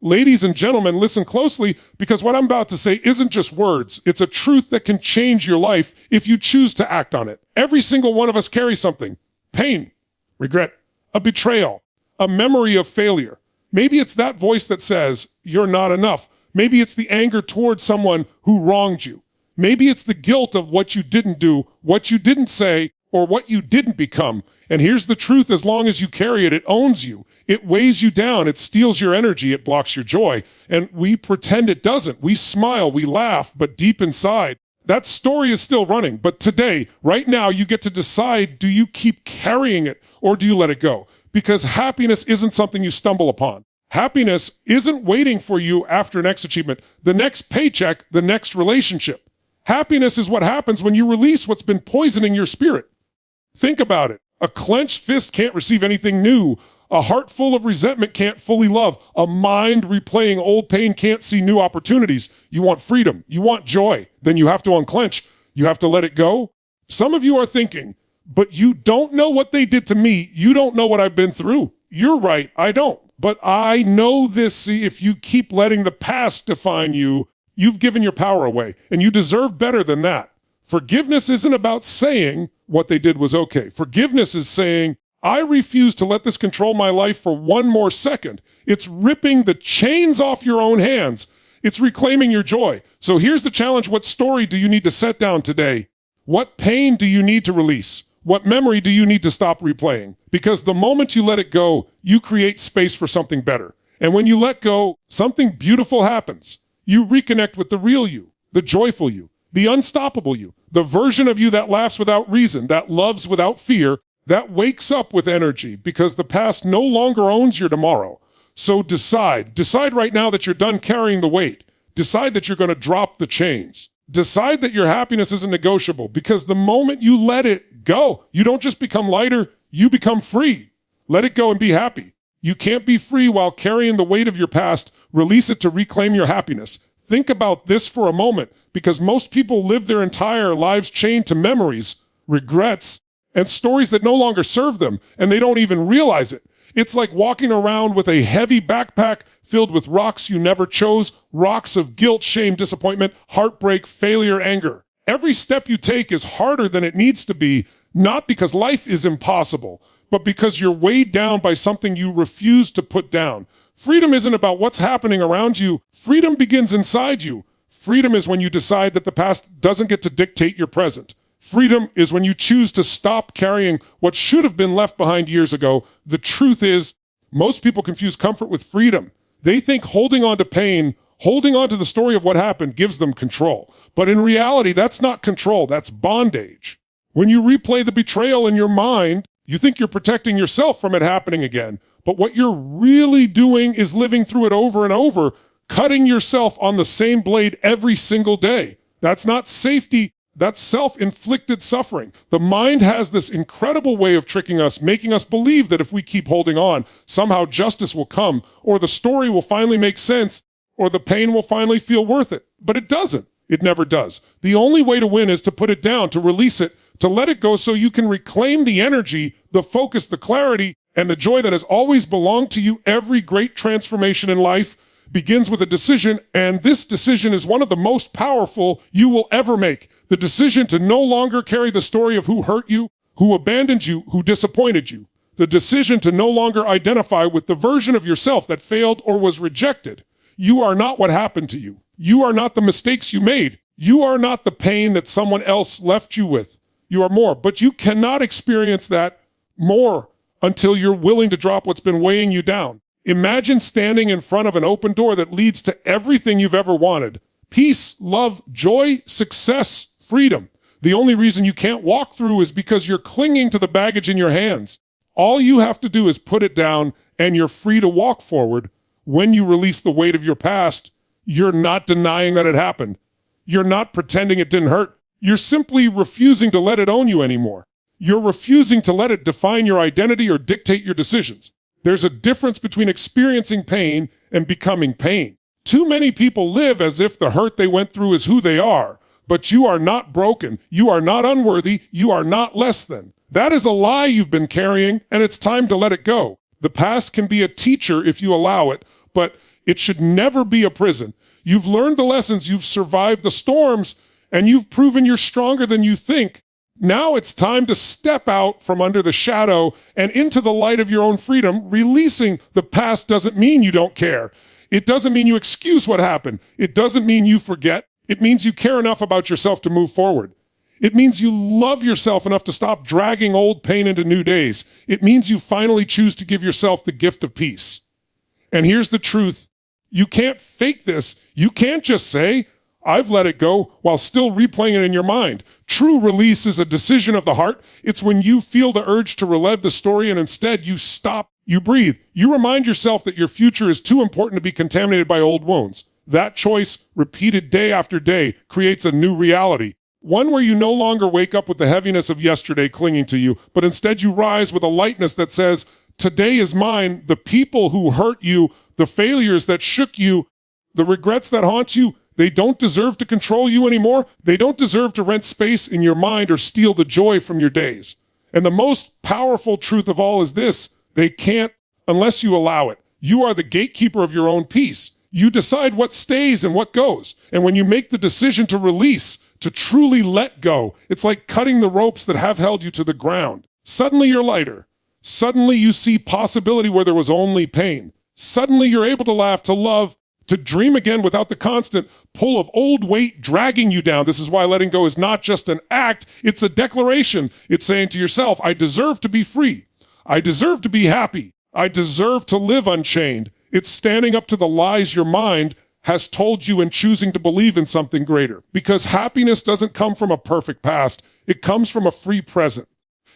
Ladies and gentlemen, listen closely, because what I'm about to say isn't just words. It's a truth that can change your life if you choose to act on it. Every single one of us carries something. Pain, regret, a betrayal, a memory of failure. Maybe it's that voice that says, you're not enough. Maybe it's the anger towards someone who wronged you. Maybe it's the guilt of what you didn't do, what you didn't say, or what you didn't become. And here's the truth: as long as you carry it, it owns you. It weighs you down. It steals your energy. It blocks your joy. And we pretend it doesn't. We smile, we laugh, but deep inside, that story is still running. But today, right now, you get to decide, do you keep carrying it or do you let it go? Because happiness isn't something you stumble upon. Happiness isn't waiting for you after next achievement, the next paycheck, the next relationship. Happiness is what happens when you release what's been poisoning your spirit. Think about it. A clenched fist can't receive anything new. A heart full of resentment can't fully love. A mind replaying old pain can't see new opportunities. You want freedom. You want joy. Then you have to unclench. You have to let it go. Some of you are thinking, but you don't know what they did to me. You don't know what I've been through. You're right. I don't. But I know this. See, if you keep letting the past define you, you've given your power away, and you deserve better than that. Forgiveness isn't about saying what they did was okay. Forgiveness is saying, I refuse to let this control my life for one more second. It's ripping the chains off your own hands. It's reclaiming your joy. So here's the challenge. What story do you need to set down today? What pain do you need to release? What memory do you need to stop replaying? Because the moment you let it go, you create space for something better. And when you let go, something beautiful happens. You reconnect with the real you, the joyful you, the unstoppable you, the version of you that laughs without reason, that loves without fear, that wakes up with energy, because the past no longer owns your tomorrow. So decide right now that you're done carrying the weight. Decide that you're going to drop the chains. Decide that your happiness isn't negotiable, because the moment you let it go, you don't just become lighter, you become free. Let it go and be happy. You can't be free while carrying the weight of your past. Release it to reclaim your happiness. Think about this for a moment, because most people live their entire lives chained to memories, regrets, and stories that no longer serve them, and they don't even realize it. It's like walking around with a heavy backpack filled with rocks you never chose, rocks of guilt, shame, disappointment, heartbreak, failure, anger. Every step you take is harder than it needs to be, not because life is impossible, but because you're weighed down by something you refuse to put down. Freedom isn't about what's happening around you. Freedom begins inside you. Freedom is when you decide that the past doesn't get to dictate your present. Freedom is when you choose to stop carrying what should have been left behind years ago. The truth is, most people confuse comfort with freedom. They think holding on to pain, holding on to the story of what happened, gives them control. But in reality, that's not control, that's bondage. When you replay the betrayal in your mind, you think you're protecting yourself from it happening again. But what you're really doing is living through it over and over, cutting yourself on the same blade every single day. That's not safety. That's self-inflicted suffering. The mind has this incredible way of tricking us, making us believe that if we keep holding on, somehow justice will come, or the story will finally make sense, or the pain will finally feel worth it. But it doesn't. It never does. The only way to win is to put it down, to release it, to let it go so you can reclaim the energy, the focus, the clarity, and the joy that has always belonged to you. Every great transformation in life begins with a decision, and this decision is one of the most powerful you will ever make. The decision to no longer carry the story of who hurt you, who abandoned you, who disappointed you. The decision to no longer identify with the version of yourself that failed or was rejected. You are not what happened to you. You are not the mistakes you made. You are not the pain that someone else left you with. You are more, but you cannot experience that more until you're willing to drop what's been weighing you down. Imagine standing in front of an open door that leads to everything you've ever wanted. Peace, love, joy, success, freedom. The only reason you can't walk through is because you're clinging to the baggage in your hands. All you have to do is put it down, and you're free to walk forward. When you release the weight of your past, you're not denying that it happened. You're not pretending it didn't hurt. You're simply refusing to let it own you anymore. You're refusing to let it define your identity or dictate your decisions. There's a difference between experiencing pain and becoming pain. Too many people live as if the hurt they went through is who they are. But you are not broken. You are not unworthy. You are not less than. That is a lie you've been carrying, and it's time to let it go. The past can be a teacher if you allow it, but It should never be a prison. You've learned the lessons, you've survived the storms, and you've proven you're stronger than you think. Now it's time to step out from under the shadow and into the light of your own freedom. Releasing the past doesn't mean you don't care. It doesn't mean you excuse what happened. It doesn't mean you forget. It means you care enough about yourself to move forward. It means you love yourself enough to stop dragging old pain into new days. It means you finally choose to give yourself the gift of peace. And here's the truth. You can't fake this. You can't just say, I've let it go, while still replaying it in your mind. True release is a decision of the heart. It's when you feel the urge to relive the story and instead you stop, you breathe. You remind yourself that your future is too important to be contaminated by old wounds. That choice, repeated day after day, creates a new reality. One where you no longer wake up with the heaviness of yesterday clinging to you, but instead you rise with a lightness that says, today is mine. The people who hurt you, the failures that shook you, the regrets that haunt you, they don't deserve to control you anymore. They don't deserve to rent space in your mind or steal the joy from your days. And the most powerful truth of all is this: they can't unless you allow it. You are the gatekeeper of your own peace. You decide what stays and what goes. And when you make the decision to release, to truly let go, it's like cutting the ropes that have held you to the ground. Suddenly you're lighter. Suddenly you see possibility where there was only pain. Suddenly you're able to laugh, to love, to dream again without the constant pull of old weight dragging you down. This is why letting go is not just an act, it's a declaration. It's saying to yourself, I deserve to be free. I deserve to be happy. I deserve to live unchained. It's standing up to the lies your mind has told you and choosing to believe in something greater. Because happiness doesn't come from a perfect past. It comes from a free present.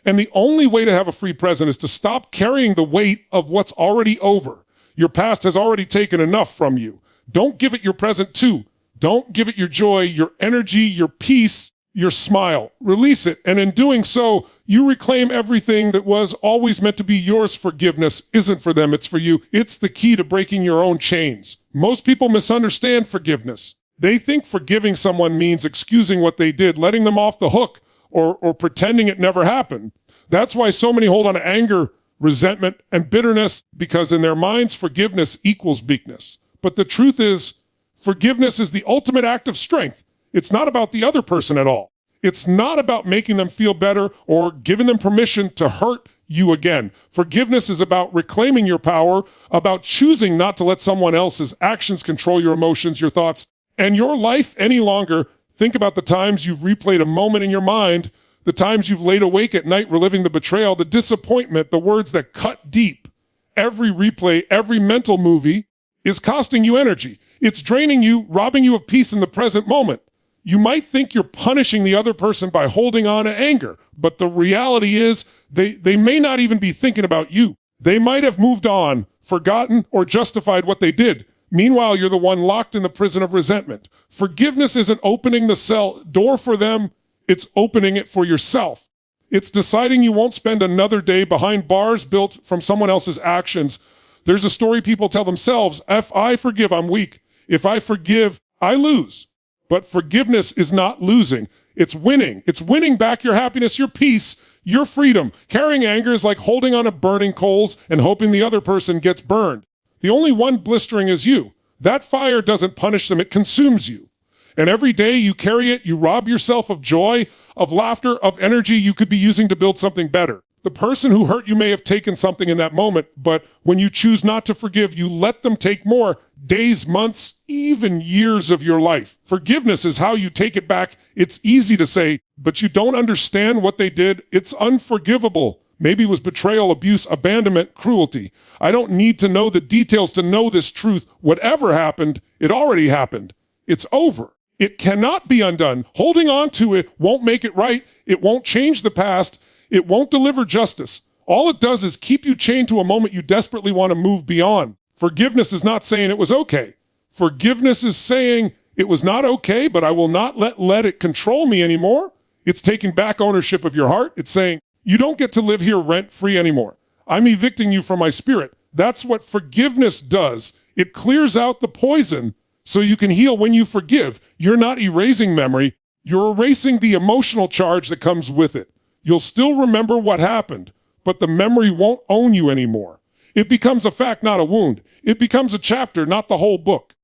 And the only way to have a free present is to stop carrying the weight of what's already over. Your past has already taken enough from you. Don't give it your present too. Don't give it your joy, your energy, your peace, your smile. Release it. And in doing so, you reclaim everything that was always meant to be yours. Forgiveness isn't for them, it's for you. It's the key to breaking your own chains. Most people misunderstand forgiveness. They think forgiving someone means excusing what they did, letting them off the hook, or pretending it never happened. That's why so many hold on to anger, resentment, and bitterness, because in their minds, forgiveness equals weakness. But the truth is, forgiveness is the ultimate act of strength. It's not about the other person at all. It's not about making them feel better or giving them permission to hurt you again. Forgiveness is about reclaiming your power, about choosing not to let someone else's actions control your emotions, your thoughts, and your life any longer. Think about the times you've replayed a moment in your mind, the times you've laid awake at night reliving the betrayal, the disappointment, the words that cut deep. Every replay, every mental movie is costing you energy. It's draining you, robbing you of peace in the present moment. You might think you're punishing the other person by holding on to anger, but the reality is they may not even be thinking about you. They might have moved on, forgotten, or justified what they did. Meanwhile, you're the one locked in the prison of resentment. Forgiveness isn't opening the cell door for them, it's opening it for yourself. It's deciding you won't spend another day behind bars built from someone else's actions. There's a story people tell themselves: if I forgive, I'm weak. If I forgive, I lose. But forgiveness is not losing. It's winning. It's winning back your happiness, your peace, your freedom. Carrying anger is like holding on to burning coals and hoping the other person gets burned. The only one blistering is you. That fire doesn't punish them, it consumes you. And every day you carry it, you rob yourself of joy, of laughter, of energy you could be using to build something better. The person who hurt you may have taken something in that moment, but when you choose not to forgive, you let them take more days, months, even years of your life. Forgiveness is how you take it back. It's easy to say, but you don't understand what they did. It's unforgivable. Maybe it was betrayal, abuse, abandonment, cruelty. I don't need to know the details to know this truth. Whatever happened, it already happened. It's over. It cannot be undone. Holding on to it won't make it right. It won't change the past. It won't deliver justice. All it does is keep you chained to a moment you desperately want to move beyond. Forgiveness is not saying it was okay. Forgiveness is saying it was not okay, but I will not let it control me anymore. It's taking back ownership of your heart. It's saying, you don't get to live here rent-free anymore. I'm evicting you from my spirit. That's what forgiveness does. It clears out the poison so you can heal when you forgive. You're not erasing memory. You're erasing the emotional charge that comes with it. You'll still remember what happened, but the memory won't own you anymore. It becomes a fact, not a wound. It becomes a chapter, not the whole book.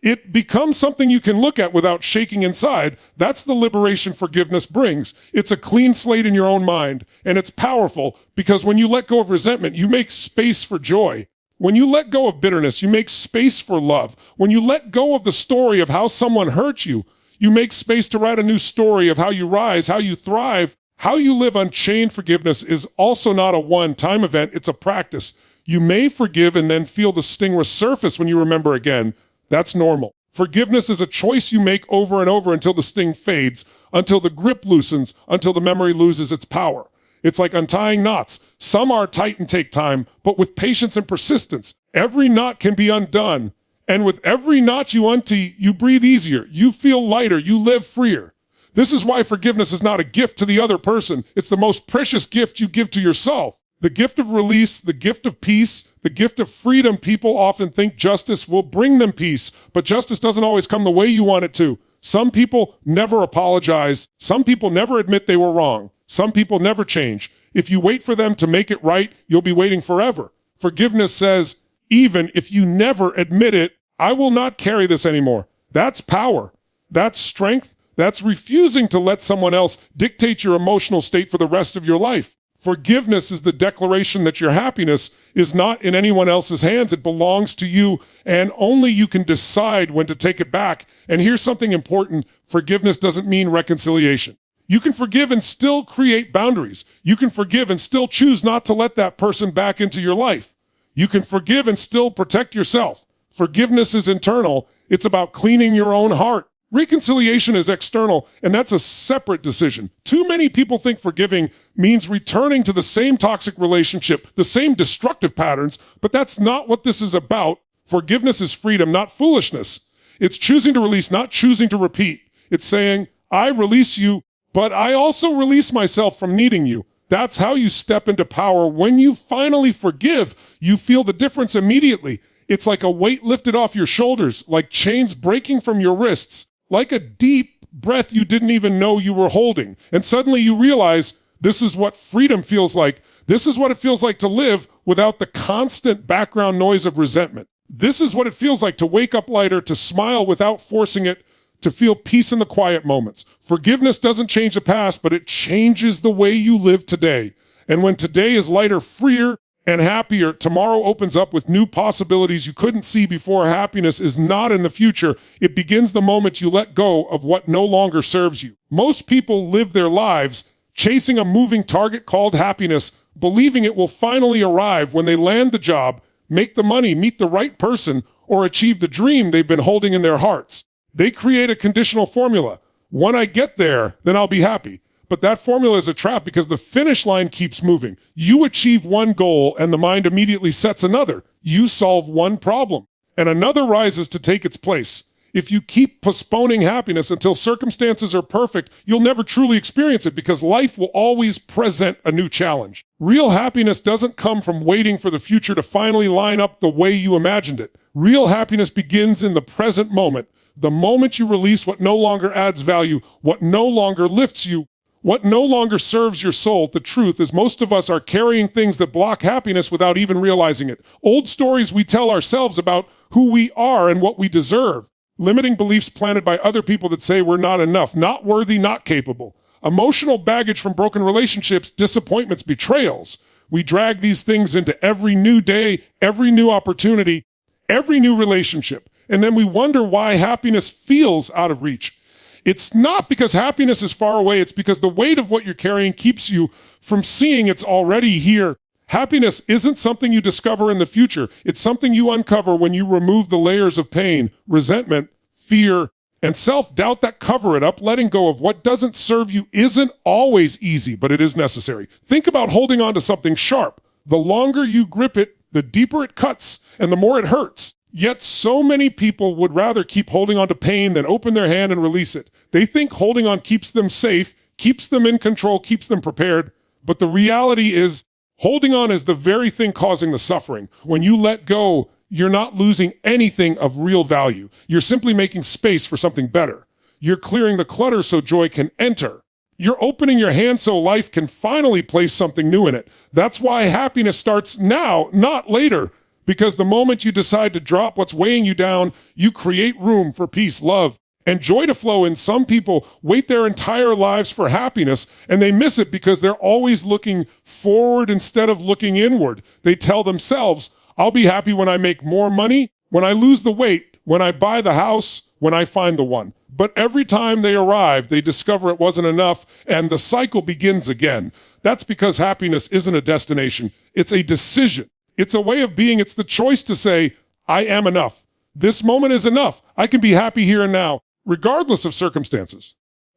It becomes something you can look at without shaking inside. That's the liberation forgiveness brings. It's a clean slate in your own mind, and it's powerful because when you let go of resentment, you make space for joy. When you let go of bitterness, you make space for love. When you let go of the story of how someone hurt you, you make space to write a new story of how you rise, how you thrive, how you live unchained. Forgiveness is also not a one-time event. It's a practice. You may forgive and then feel the sting resurface when you remember again. That's normal. Forgiveness is a choice you make over and over until the sting fades, until the grip loosens, until the memory loses its power. It's like untying knots. Some are tight and take time, but with patience and persistence, every knot can be undone. And with every knot you untee, you breathe easier, you feel lighter, you live freer. This is why forgiveness is not a gift to the other person. It's the most precious gift you give to yourself. The gift of release, the gift of peace, the gift of freedom. People often think justice will bring them peace, but justice doesn't always come the way you want it to. Some people never apologize. Some people never admit they were wrong. Some people never change. If you wait for them to make it right, you'll be waiting forever. Forgiveness says, even if you never admit it, I will not carry this anymore. That's power. That's strength. That's refusing to let someone else dictate your emotional state for the rest of your life. Forgiveness is the declaration that your happiness is not in anyone else's hands. It belongs to you, and only you can decide when to take it back. And here's something important. Forgiveness doesn't mean reconciliation. You can forgive and still create boundaries. You can forgive and still choose not to let that person back into your life. You can forgive and still protect yourself. Forgiveness is internal. It's about cleaning your own heart. Reconciliation is external, and that's a separate decision. Too many people think forgiving means returning to the same toxic relationship, the same destructive patterns, but that's not what this is about. Forgiveness is freedom, not foolishness. It's choosing to release, not choosing to repeat. It's saying, I release you, but I also release myself from needing you. That's how you step into power. When you finally forgive, you feel the difference immediately. It's like a weight lifted off your shoulders, like chains breaking from your wrists, like a deep breath you didn't even know you were holding. And suddenly you realize this is what freedom feels like. This is what it feels like to live without the constant background noise of resentment. This is what it feels like to wake up lighter, to smile without forcing it, to feel peace in the quiet moments. Forgiveness doesn't change the past, but it changes the way you live today. And when today is lighter, freer, and happier, tomorrow opens up with new possibilities you couldn't see before. Happiness is not in the future. It begins the moment you let go of what no longer serves you. Most people live their lives chasing a moving target called happiness, believing it will finally arrive when they land the job, make the money, meet the right person, or achieve the dream they've been holding in their hearts. They create a conditional formula. When I get there, then I'll be happy. But that formula is a trap because the finish line keeps moving. You achieve one goal and the mind immediately sets another. You solve one problem and another rises to take its place. If you keep postponing happiness until circumstances are perfect, you'll never truly experience it because life will always present a new challenge. Real happiness doesn't come from waiting for the future to finally line up the way you imagined it. Real happiness begins in the present moment. The moment you release what no longer adds value, what no longer lifts you, what no longer serves your soul. The truth is most of us are carrying things that block happiness without even realizing it. Old stories we tell ourselves about who we are and what we deserve. Limiting beliefs planted by other people that say we're not enough, not worthy, not capable. Emotional baggage from broken relationships, disappointments, betrayals. We drag these things into every new day, every new opportunity, every new relationship. And then we wonder why happiness feels out of reach. It's not because happiness is far away. It's because the weight of what you're carrying keeps you from seeing it's already here. Happiness isn't something you discover in the future. It's something you uncover when you remove the layers of pain, resentment, fear, and self-doubt that cover it up. Letting go of what doesn't serve you isn't always easy, but it is necessary. Think about holding on to something sharp. The longer you grip it, the deeper it cuts, and the more it hurts. Yet so many people would rather keep holding on to pain than open their hand and release it. They think holding on keeps them safe, keeps them in control, keeps them prepared. But the reality is holding on is the very thing causing the suffering. When you let go, you're not losing anything of real value. You're simply making space for something better. You're clearing the clutter so joy can enter. You're opening your hand so life can finally place something new in it. That's why happiness starts now, not later. Because the moment you decide to drop what's weighing you down, you create room for peace, love, and joy to flow in. Some people wait their entire lives for happiness, and they miss it because they're always looking forward instead of looking inward. They tell themselves, I'll be happy when I make more money, when I lose the weight, when I buy the house, when I find the one. But every time they arrive, they discover it wasn't enough, and the cycle begins again. That's because happiness isn't a destination. It's a decision. It's a way of being. It's the choice to say, I am enough. This moment is enough. I can be happy here and now, regardless of circumstances.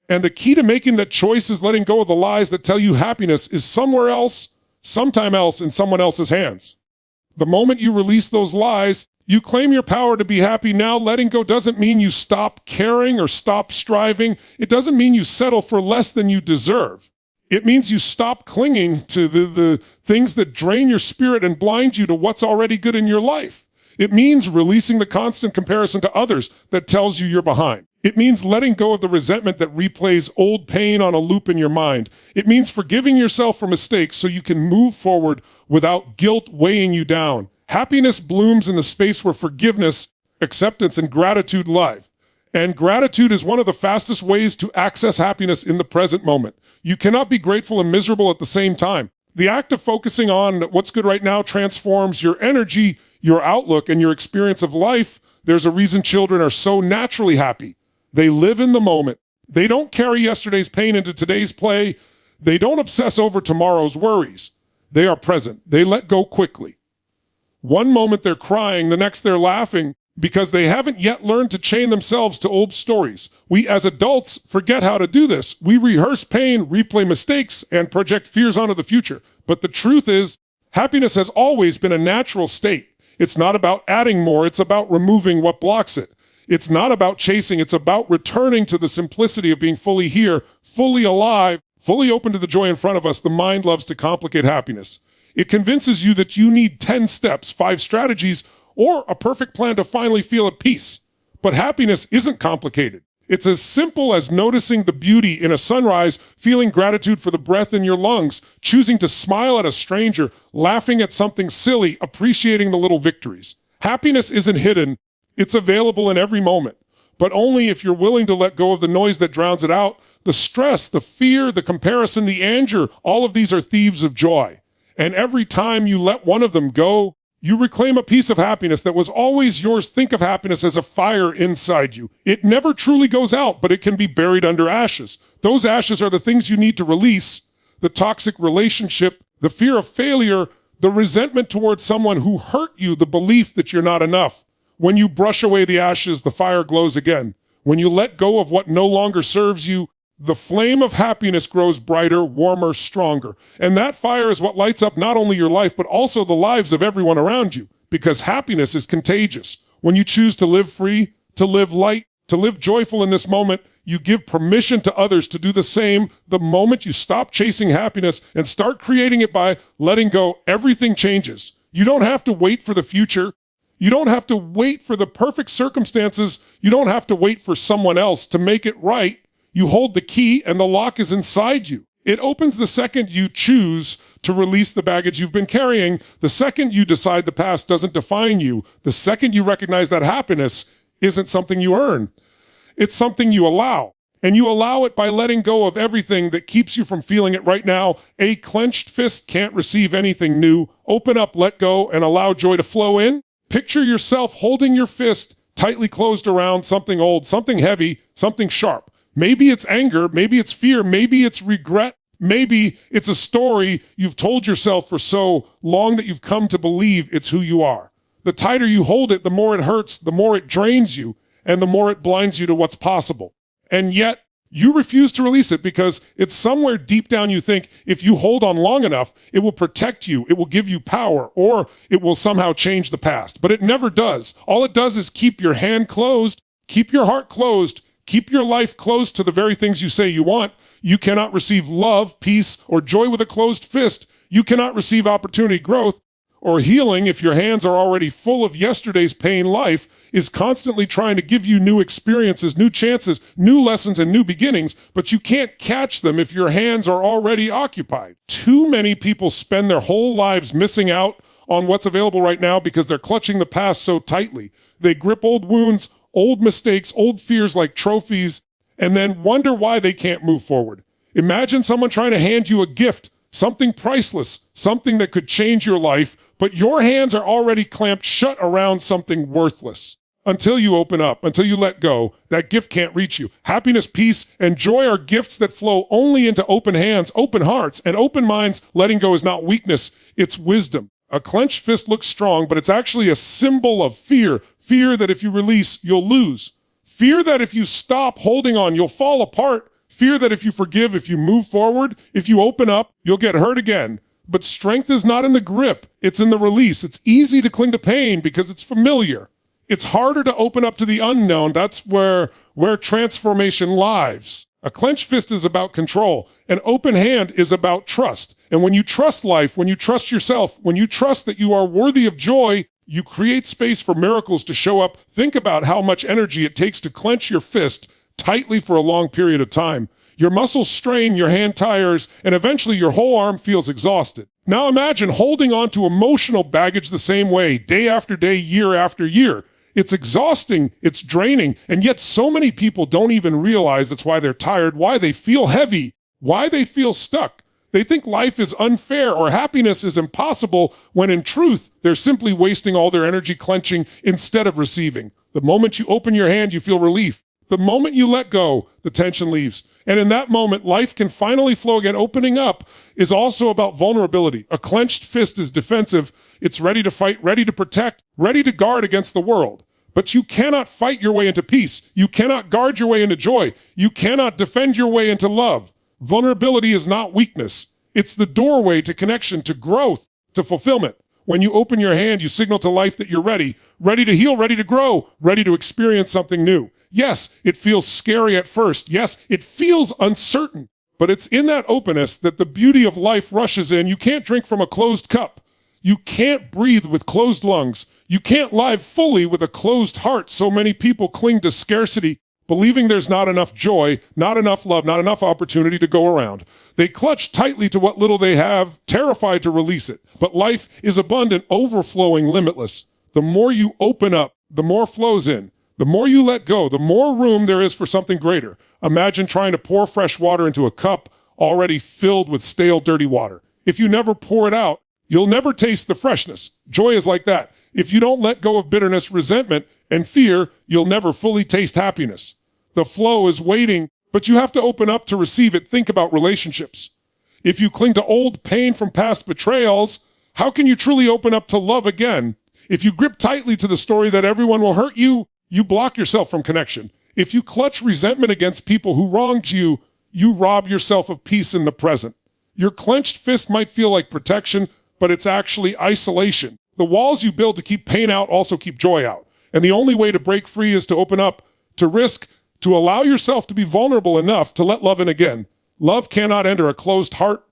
And the key to making that choice is letting go of the lies that tell you happiness is somewhere else, sometime else, in someone else's hands. The moment you release those lies, you claim your power to be happy. Now, letting go doesn't mean you stop caring or stop striving. It doesn't mean you settle for less than you deserve. It means you stop clinging to the things that drain your spirit and blind you to what's already good in your life. It means releasing the constant comparison to others that tells you you're behind. It means letting go of the resentment that replays old pain on a loop in your mind. It means forgiving yourself for mistakes so you can move forward without guilt weighing you down. Happiness blooms in the space where forgiveness, acceptance, and gratitude live. And gratitude is one of the fastest ways to access happiness in the present moment. You cannot be grateful and miserable at the same time. The act of focusing on what's good right now transforms your energy, your outlook, and your experience of life. There's a reason children are so naturally happy. They live in the moment. They don't carry yesterday's pain into today's play. They don't obsess over tomorrow's worries. They are present. They let go quickly. One moment they're crying, the next they're laughing, because they haven't yet learned to chain themselves to old stories. We as adults forget how to do this. We rehearse pain, replay mistakes, and project fears onto the future. But the truth is, happiness has always been a natural state. It's not about adding more, it's about removing what blocks it. It's not about chasing, it's about returning to the simplicity of being fully here, fully alive, fully open to the joy in front of us. The mind loves to complicate happiness. It convinces you that you need 10 steps, 5 strategies, or a perfect plan to finally feel at peace. But happiness isn't complicated. It's as simple as noticing the beauty in a sunrise, feeling gratitude for the breath in your lungs, choosing to smile at a stranger, laughing at something silly, appreciating the little victories. Happiness isn't hidden. It's available in every moment, but only if you're willing to let go of the noise that drowns it out. The stress, the fear, the comparison, the anger, all of these are thieves of joy. And every time you let one of them go, you reclaim a piece of happiness that was always yours. Think of happiness as a fire inside you. It never truly goes out, but it can be buried under ashes. Those ashes are the things you need to release: the toxic relationship, the fear of failure, the resentment towards someone who hurt you, the belief that you're not enough. When you brush away the ashes, the fire glows again. When you let go of what no longer serves you, the flame of happiness grows brighter, warmer, stronger. And that fire is what lights up not only your life, but also the lives of everyone around you. Because happiness is contagious. When you choose to live free, to live light, to live joyful in this moment, you give permission to others to do the same. The moment you stop chasing happiness and start creating it by letting go, everything changes. You don't have to wait for the future. You don't have to wait for the perfect circumstances. You don't have to wait for someone else to make it right. You hold the key and the lock is inside you. It opens the second you choose to release the baggage you've been carrying. The second you decide the past doesn't define you. The second you recognize that happiness isn't something you earn. It's something you allow. And you allow it by letting go of everything that keeps you from feeling it right now. A clenched fist can't receive anything new. Open up, let go, and allow joy to flow in. Picture yourself holding your fist tightly closed around something old, something heavy, something sharp. Maybe it's anger, maybe it's fear, maybe it's regret, maybe it's a story you've told yourself for so long that you've come to believe it's who you are. The tighter you hold it, the more it hurts, the more it drains you, and the more it blinds you to what's possible. And yet, you refuse to release it because it's somewhere deep down you think if you hold on long enough, it will protect you, it will give you power, or it will somehow change the past. But it never does. All it does is keep your hand closed, keep your heart closed, keep your life close to the very things you say you want. You cannot receive love, peace, or joy with a closed fist. You cannot receive opportunity, growth, or healing if your hands are already full of yesterday's pain. Life is constantly trying to give you new experiences, new chances, new lessons, and new beginnings, but you can't catch them if your hands are already occupied. Too many people spend their whole lives missing out on what's available right now because they're clutching the past so tightly. They grip old wounds, old mistakes, old fears like trophies, and then wonder why they can't move forward. Imagine someone trying to hand you a gift, something priceless, something that could change your life, but your hands are already clamped shut around something worthless. Until you open up, until you let go, that gift can't reach you. Happiness, peace, and joy are gifts that flow only into open hands, open hearts, and open minds. Letting go is not weakness, it's wisdom. A clenched fist looks strong, but it's actually a symbol of fear. Fear that if you release, you'll lose. Fear that if you stop holding on, you'll fall apart. Fear that if you forgive, if you move forward, if you open up, you'll get hurt again. But strength is not in the grip, it's in the release. It's easy to cling to pain because it's familiar. It's harder to open up to the unknown. That's where transformation lies. A clenched fist is about control. An open hand is about trust. And when you trust life, when you trust yourself, when you trust that you are worthy of joy, you create space for miracles to show up. Think about how much energy it takes to clench your fist tightly for a long period of time. Your muscles strain, your hand tires, and eventually your whole arm feels exhausted. Now imagine holding on to emotional baggage the same way, day after day, year after year. It's exhausting, it's draining, and yet so many people don't even realize that's why they're tired, why they feel heavy, why they feel stuck. They think life is unfair or happiness is impossible, when in truth, they're simply wasting all their energy clenching instead of receiving. The moment you open your hand, you feel relief. The moment you let go, the tension leaves. And in that moment, life can finally flow again. Opening up is also about vulnerability. A clenched fist is defensive. It's ready to fight, ready to protect, ready to guard against the world. But you cannot fight your way into peace. You cannot guard your way into joy. You cannot defend your way into love. Vulnerability is not weakness. It's the doorway to connection, to growth, to fulfillment. When you open your hand, you signal to life that you're ready to heal, ready to grow, ready to experience something new. Yes, it feels scary at first. Yes, it feels uncertain, but it's in that openness that the beauty of life rushes in. You can't drink from a closed cup. You can't breathe with closed lungs. You can't live fully with a closed heart. So many people cling to scarcity, believing there's not enough joy, not enough love, not enough opportunity to go around. They clutch tightly to what little they have, terrified to release it. But life is abundant, overflowing, limitless. The more you open up, the more flows in. The more you let go, the more room there is for something greater. Imagine trying to pour fresh water into a cup already filled with stale, dirty water. If you never pour it out, you'll never taste the freshness. Joy is like that. If you don't let go of bitterness, resentment, and fear, you'll never fully taste happiness. The flow is waiting, but you have to open up to receive it. Think about relationships. If you cling to old pain from past betrayals, how can you truly open up to love again? If you grip tightly to the story that everyone will hurt you, you block yourself from connection. If you clutch resentment against people who wronged you, you rob yourself of peace in the present. Your clenched fist might feel like protection, but it's actually isolation. The walls you build to keep pain out also keep joy out. And the only way to break free is to open up, to risk, to allow yourself to be vulnerable enough to let love in again. Love cannot enter a closed heart.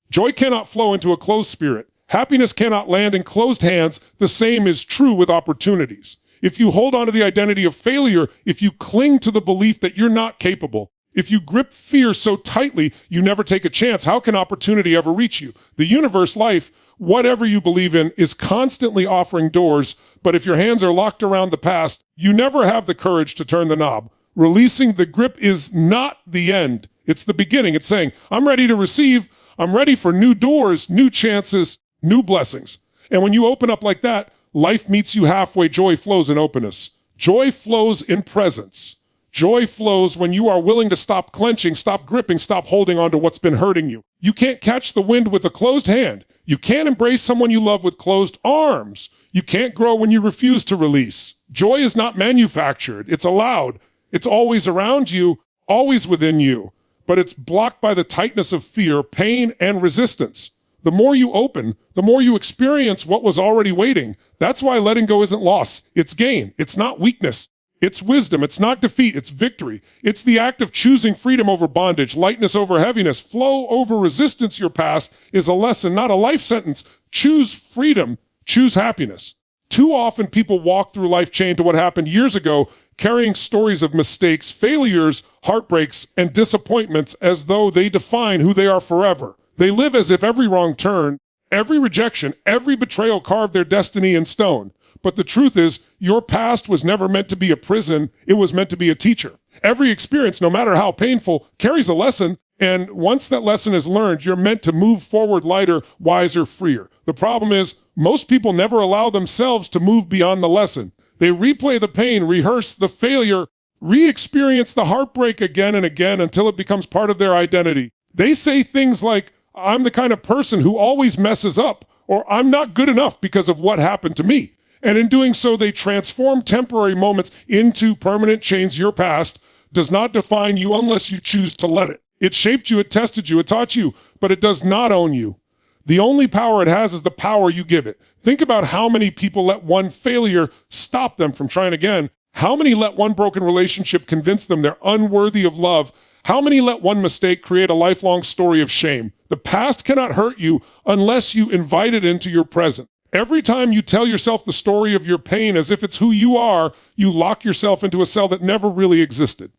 Joy cannot flow into a closed spirit. Happiness cannot land in closed hands. The same is true with opportunities. If you hold on to the identity of failure, if you cling to the belief that you're not capable, if you grip fear so tightly you never take a chance, how can opportunity ever reach you? The universe, life, whatever you believe in, is constantly offering doors, but if your hands are locked around the past, you never have the courage to turn the knob. Releasing the grip is not the end. It's the beginning. It's saying, I'm ready to receive. I'm ready for new doors, new chances, new blessings. And when you open up like that, life meets you halfway. Joy flows in openness. Joy flows in presence. Joy flows when you are willing to stop clenching, stop gripping, stop holding on to what's been hurting you. You can't catch the wind with a closed hand. You can't embrace someone you love with closed arms. You can't grow when you refuse to release. Joy is not manufactured. It's allowed. It's always around you, always within you. But it's blocked by the tightness of fear, pain, and resistance. The more you open, the more you experience what was already waiting. That's why letting go isn't loss. It's gain. It's not weakness. It's wisdom. It's not defeat. It's victory. It's the act of choosing freedom over bondage, lightness over heaviness, flow over resistance. Your past is a lesson, not a life sentence. Choose freedom. Choose happiness. Too often people walk through life chained to what happened years ago, carrying stories of mistakes, failures, heartbreaks, and disappointments as though they define who they are forever. They live as if every wrong turn, Every rejection, every betrayal carved their destiny in stone. But the truth is, your past was never meant to be a prison. It was meant to be a teacher. Every experience, no matter how painful, carries a lesson. And once that lesson is learned, you're meant to move forward lighter, wiser, freer. The problem is, most people never allow themselves to move beyond the lesson. They replay the pain, rehearse the failure, re-experience the heartbreak again and again until it becomes part of their identity. They say things like, I'm the kind of person who always messes up, or I'm not good enough because of what happened to me. And in doing so, they transform temporary moments into permanent change. Your past does not define you unless you choose to let it. It shaped you, it tested you, it taught you, but it does not own you. The only power it has is the power you give it. Think about how many people let one failure stop them from trying again. How many let one broken relationship convince them they're unworthy of love? How many let one mistake create a lifelong story of shame? The past cannot hurt you unless you invite it into your present. Every time you tell yourself the story of your pain as if it's who you are, you lock yourself into a cell that never really existed.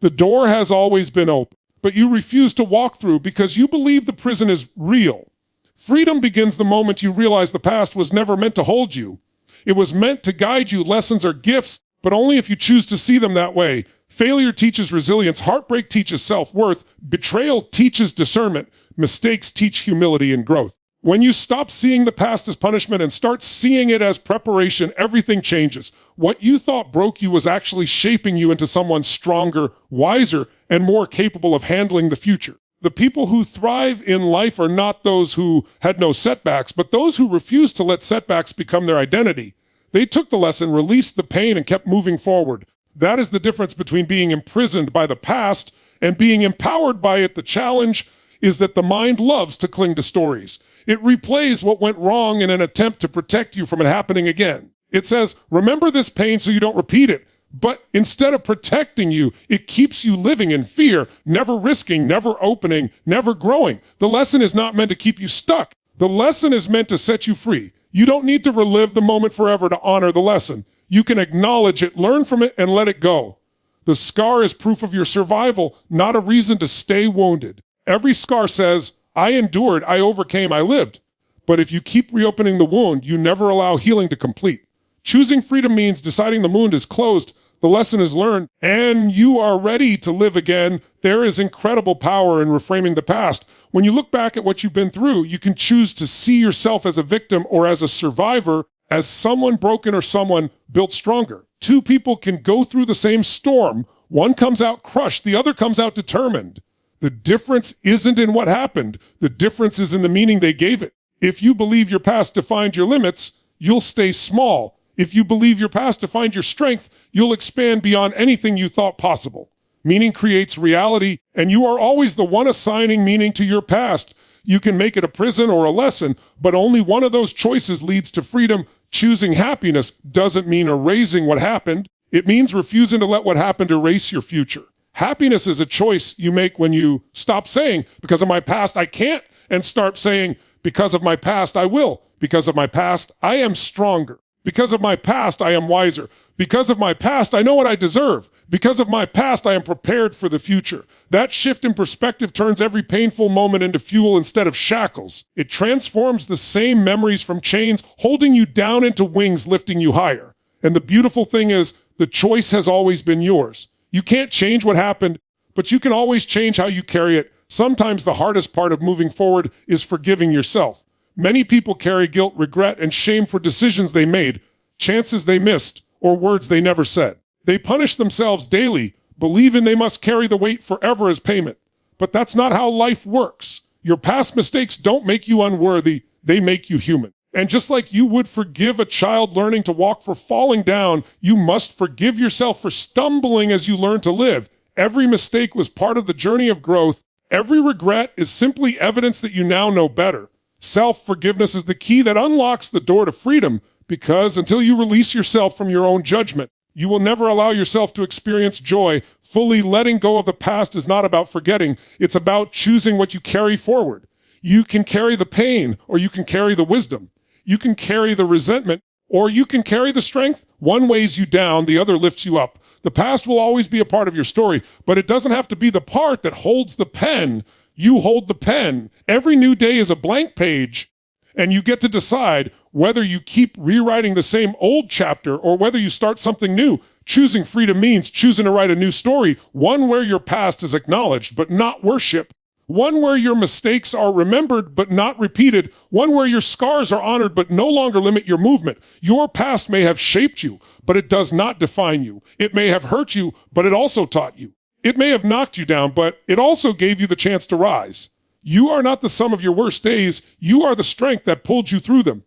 The door has always been open, but you refuse to walk through because you believe the prison is real. Freedom begins the moment you realize the past was never meant to hold you. It was meant to guide you. Lessons are gifts, but only if you choose to see them that way. Failure teaches resilience. Heartbreak teaches self-worth. Betrayal teaches discernment. Mistakes teach humility and growth. When you stop seeing the past as punishment and start seeing it as preparation, everything changes. What you thought broke you was actually shaping you into someone stronger, wiser, and more capable of handling the future. The people who thrive in life are not those who had no setbacks, but those who refuse to let setbacks become their identity. They took the lesson, released the pain, and kept moving forward. That is the difference between being imprisoned by the past and being empowered by it. The challenge is that the mind loves to cling to stories. It replays what went wrong in an attempt to protect you from it happening again. It says, remember this pain so you don't repeat it. But instead of protecting you, it keeps you living in fear, never risking, never opening, never growing. The lesson is not meant to keep you stuck. The lesson is meant to set you free. You don't need to relive the moment forever to honor the lesson. You can acknowledge it, learn from it, and let it go. The scar is proof of your survival, not a reason to stay wounded. Every scar says, I endured, I overcame, I lived. But if you keep reopening the wound, you never allow healing to complete. Choosing freedom means deciding the wound is closed, the lesson is learned, and you are ready to live again. There is incredible power in reframing the past. When you look back at what you've been through, you can choose to see yourself as a victim or as a survivor, as someone broken or someone built stronger. Two people can go through the same storm. One comes out crushed, the other comes out determined. The difference isn't in what happened. The difference is in the meaning they gave it. If you believe your past defined your limits, you'll stay small. If you believe your past defined your strength, you'll expand beyond anything you thought possible. Meaning creates reality, and you are always the one assigning meaning to your past. You can make it a prison or a lesson, but only one of those choices leads to freedom. Choosing happiness doesn't mean erasing what happened. It means refusing to let what happened erase your future. Happiness is a choice you make when you stop saying, because of my past, I can't, and start saying, because of my past, I will. Because of my past, I am stronger. Because of my past, I am wiser. Because of my past, I know what I deserve. Because of my past, I am prepared for the future. That shift in perspective turns every painful moment into fuel instead of shackles. It transforms the same memories from chains, holding you down into wings, lifting you higher. And the beautiful thing is, the choice has always been yours. You can't change what happened, but you can always change how you carry it. Sometimes the hardest part of moving forward is forgiving yourself. Many people carry guilt, regret, and shame for decisions they made, chances they missed, or words they never said. They punish themselves daily, believing they must carry the weight forever as payment. But that's not how life works. Your past mistakes don't make you unworthy, they make you human. And just like you would forgive a child learning to walk for falling down, you must forgive yourself for stumbling as you learn to live. Every mistake was part of the journey of growth. Every regret is simply evidence that you now know better. Self-forgiveness is the key that unlocks the door to freedom, because until you release yourself from your own judgment, you will never allow yourself to experience joy. Fully letting go of the past is not about forgetting. It's about choosing what you carry forward. You can carry the pain, or you can carry the wisdom. You can carry the resentment, or you can carry the strength. One weighs you down, the other lifts you up. The past will always be a part of your story, but it doesn't have to be the part that holds the pen. You hold the pen. Every new day is a blank page, And you get to decide whether you keep rewriting the same old chapter or whether you start something new. Choosing freedom means choosing to write a new story, one where your past is acknowledged but not worshipped, one where your mistakes are remembered but not repeated, one where your scars are honored but no longer limit your movement. Your past may have shaped you, but it does not define you. It may have hurt you, but it also taught you. It may have knocked you down, but it also gave you the chance to rise. You are not the sum of your worst days. You are the strength that pulled you through them.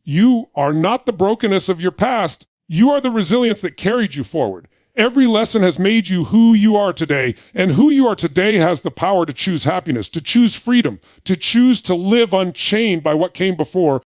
You are not the brokenness of your past. You are the resilience that carried you forward. Every lesson has made you who you are today, and who you are today has the power to choose happiness, to choose freedom, to choose to live unchained by what came before,